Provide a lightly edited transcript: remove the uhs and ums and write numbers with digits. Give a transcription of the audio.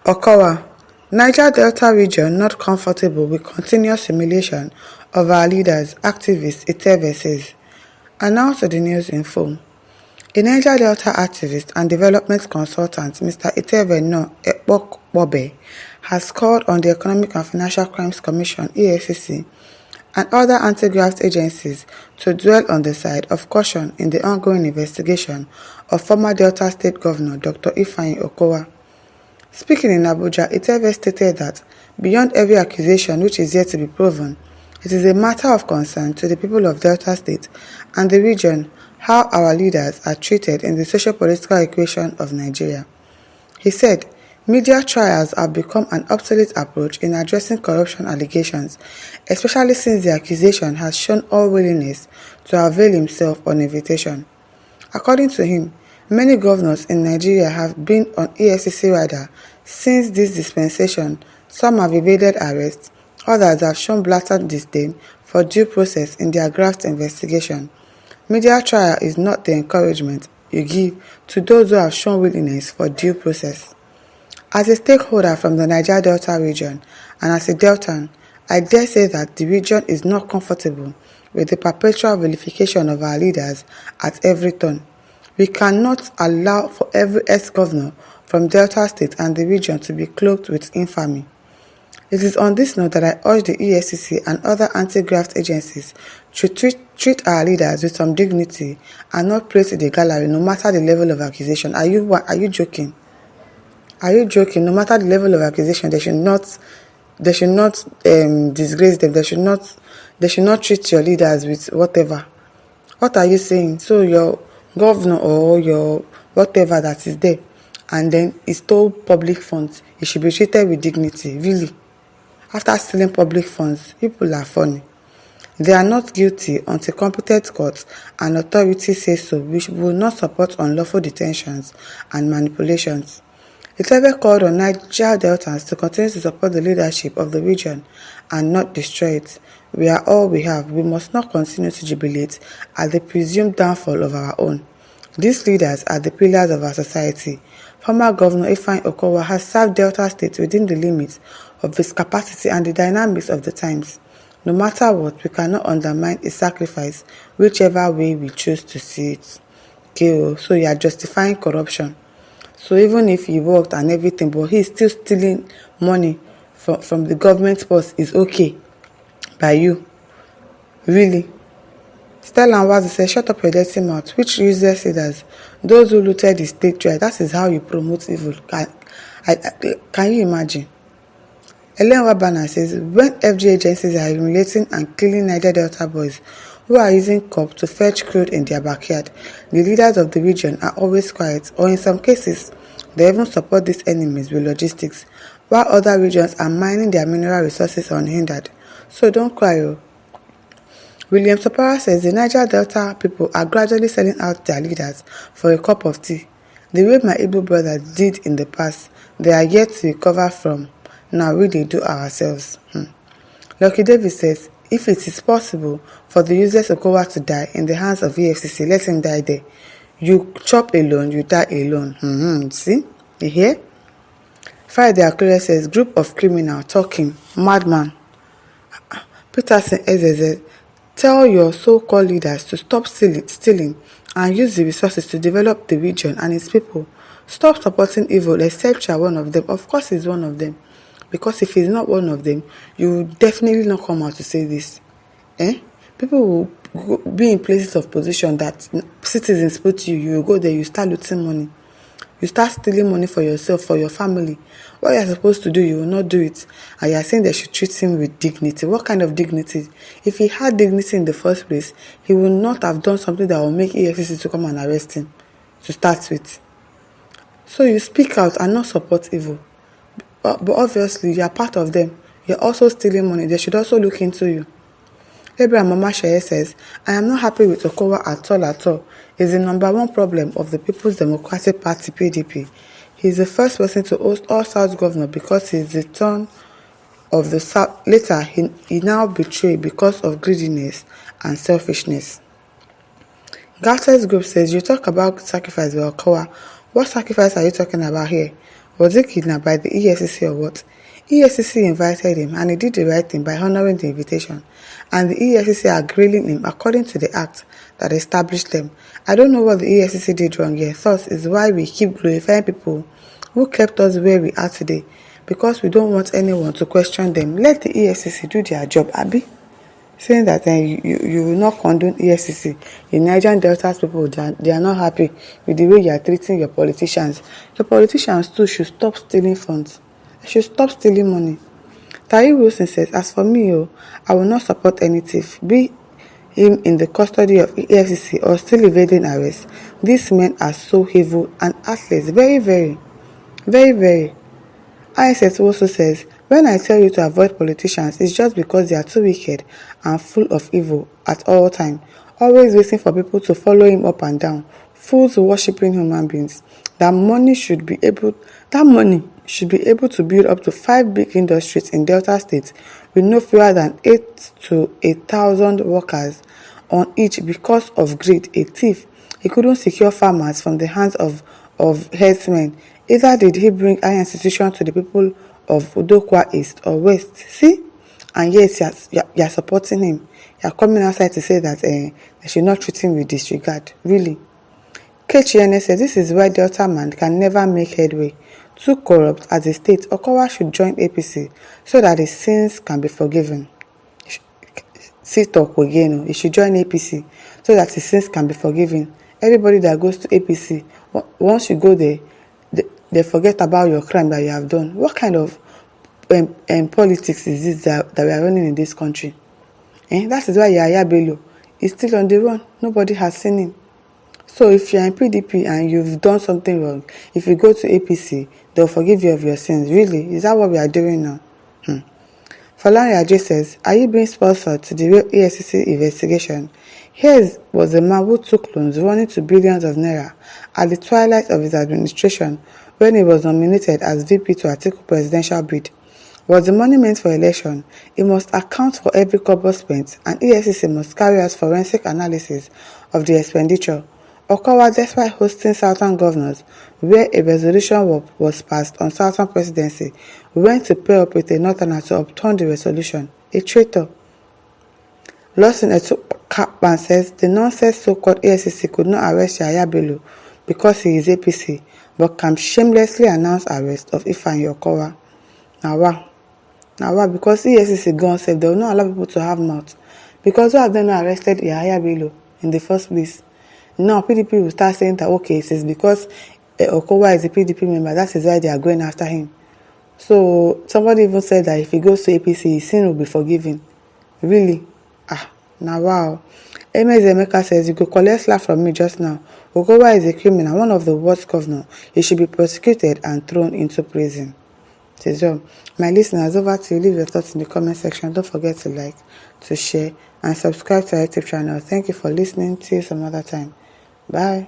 Okowa, Niger Delta region not comfortable with continuous humiliation of our leaders, activists, Eteve says. Announced to the News Info. A Niger Delta activist and development consultant, Mr. Eteve No Ekpokbobe, has called on the Economic and Financial Crimes Commission (EFCC) and other anti-graft agencies to dwell on the side of caution in the ongoing investigation of former Delta State Governor Dr. Ifeanyi Okowa. Speaking in Abuja, Eteve stated that, beyond every accusation which is yet to be proven, it is a matter of concern to the people of Delta State and the region how our leaders are treated in the socio-political equation of Nigeria. He said, media trials have become an obsolete approach in addressing corruption allegations, especially since the accusation has shown unwillingness to avail himself on invitation. According to him, many governors in Nigeria have been on EFCC radar since this dispensation. Some have evaded arrest, others have shown blatant disdain for due process in their graft investigation. Media trial is not the encouragement you give to those who have shown willingness for due process. As a stakeholder from the Niger Delta region and as a Deltan, I dare say that the region is not comfortable with the perpetual vilification of our leaders at every turn. We cannot allow for every ex-governor from Delta State and the region to be cloaked with infamy. It is on this note that I urge the EFCC and other anti-graft agencies to treat our leaders with some dignity and not place in the gallery no matter the level of accusation. Are you joking? Are you joking? No matter the level of accusation, they should not disgrace them. They should not treat your leaders with whatever. What are you saying? So your governor or your whatever that is there, and then he stole public funds, he should be treated with dignity. Really? After stealing public funds, people are funny. They are not guilty until competent courts and authorities say so. We will not support unlawful detentions and manipulations. Eteve called on Niger Deltans to continue to support the leadership of the region and not destroy it. We are all we have. We must not continue to jubilate at the presumed downfall of our own. These leaders are the pillars of our society. Former Governor Ifeanyi Okowa has served Delta State within the limits of his capacity and the dynamics of the times. No matter what, we cannot undermine his sacrifice, whichever way we choose to see it. Okay, so you are justifying corruption. So even if he worked and everything, but he's still stealing money from the government purse is okay by you? Really? Stella Nwazi says, shut up your dirty mouth, which useless leaders, those who looted the state dry. That is how you promote evil. Can you imagine? Ellen Wabana says, when FG agencies are humiliating and killing Niger Delta boys who are using cops to fetch crude in their backyard, the leaders of the region are always quiet, or in some cases, they even support these enemies with logistics, while other regions are mining their mineral resources unhindered. So don't cry. William Sopara says the Niger Delta people are gradually selling out their leaders for a cup of tea. The way my Igbo brothers did in the past, they are yet to recover from. Now we dey do ourselves. Lucky David says, if it is possible for the useless Okowa to die in the hands of EFCC, let him die there. You chop alone, you die alone. See? You hear? Friday Akure says, group of criminal talking, madman. Peterson Ezeze, tell your so-called leaders to stop stealing and use the resources to develop the region and its people. Stop supporting evil except you are one of them. Of course he's one of them. Because if he's not one of them, you will definitely not come out to say this. People will be in places of position that citizens put you. You will go there, you start looting money. You start stealing money for yourself, for your family. What you are supposed to do, you will not do it. And you are saying they should treat him with dignity. What kind of dignity? If he had dignity in the first place, he would not have done something that will make EFCC to come and arrest him, to start with. So you speak out and not support evil. But obviously, you are part of them. You are also stealing money. They should also look into you. Abraham Mama Sheye says, I am not happy with Okowa at all. He's the number one problem of the People's Democratic Party, PDP. He is the first person to host all South governor because he is the turn of the South. Later, he now betrayed because of greediness and selfishness. Garters Group says, you talk about sacrifice by Okowa. What sacrifice are you talking about here? Was he kidnapped by the EFCC or what? EFCC invited him and he did the right thing by honoring the invitation. And the EFCC are grilling him according to the act that established them. I don't know what the EFCC did wrong here. Thus is why we keep glorifying people who kept us where we are today. Because we don't want anyone to question them. Let the EFCC do their job, Abi. Saying that you will not condone EFCC. The Nigerian Delta's people, they are not happy with the way you are treating your politicians. Your politicians too should stop stealing funds. They should stop stealing money. Tayi Wilson says, as for me, I will not support any thief, be him in the custody of EFCC or still evading arrest. These men are so evil and heartless. Very, very, very, very. ISS also says, when I tell you to avoid politicians, it's just because they are too wicked and full of evil at all times, always waiting for people to follow him up and down, fools worshipping human beings. That money should be able to build up to 5 big industries in Delta State with no fewer than 8 to 8,000 workers on each because of greed. A thief. He couldn't secure farmers from the hands of herdsmen. Either did he bring our institution to the people of Okowa'S East or West. See? And yes, you are supporting him. You are coming outside to say that they should not treat him with disregard. Really? KCNS says this is why Delta man can never make headway. Too corrupt as a state, Okowa'S should join APC so that his sins can be forgiven. See talk again. He should join APC so that his sins can be forgiven. Everybody that goes to APC, once you go there, they forget about your crime that you have done. What kind of politics is this that we are running in this country? That is why Yahaya Bello is still on the run. Nobody has seen him. So if you are in PDP and you've done something wrong, if you go to APC, they'll forgive you of your sins. Really? Is that what we are doing now? Falani Ajay says, are you being sponsored to the real EFCC investigation? Here was a man who took loans running to billions of naira at the twilight of his administration when he was nominated as VP to Atiku presidential bid. Was the money meant for election? It must account for every kobo spent, and EFCC must carry out forensic analysis of the expenditure. Okowa'S, despite hosting Southern governors, where a resolution was passed on Southern presidency, went to pair up with a Northerner to upturn the resolution. A traitor. Lawson Kappan says the nonsense so-called EFCC could not arrest Yahaya Bello because he is APC, but can shamelessly announce arrest of Ifeanyi Okowa. Now why? Because EFCC gone safe, they will not allow people to have mouth. Because why have they not arrested Yahaya Bello in the first place? Now PDP will start saying that okay, it is because Okowa'S is a PDP member, that is why they are going after him. So somebody even said that if he goes to APC, his sin will be forgiven. Really? Now wow. Ms. Emeka says, you could collect slap from me just now. Okowa'S is a criminal, one of the worst governors. He should be prosecuted and thrown into prison. So, my listeners, over to you. Leave your thoughts in the comment section. Don't forget to like, to share, and subscribe to our YouTube channel. Thank you for listening. See you some other time. Bye.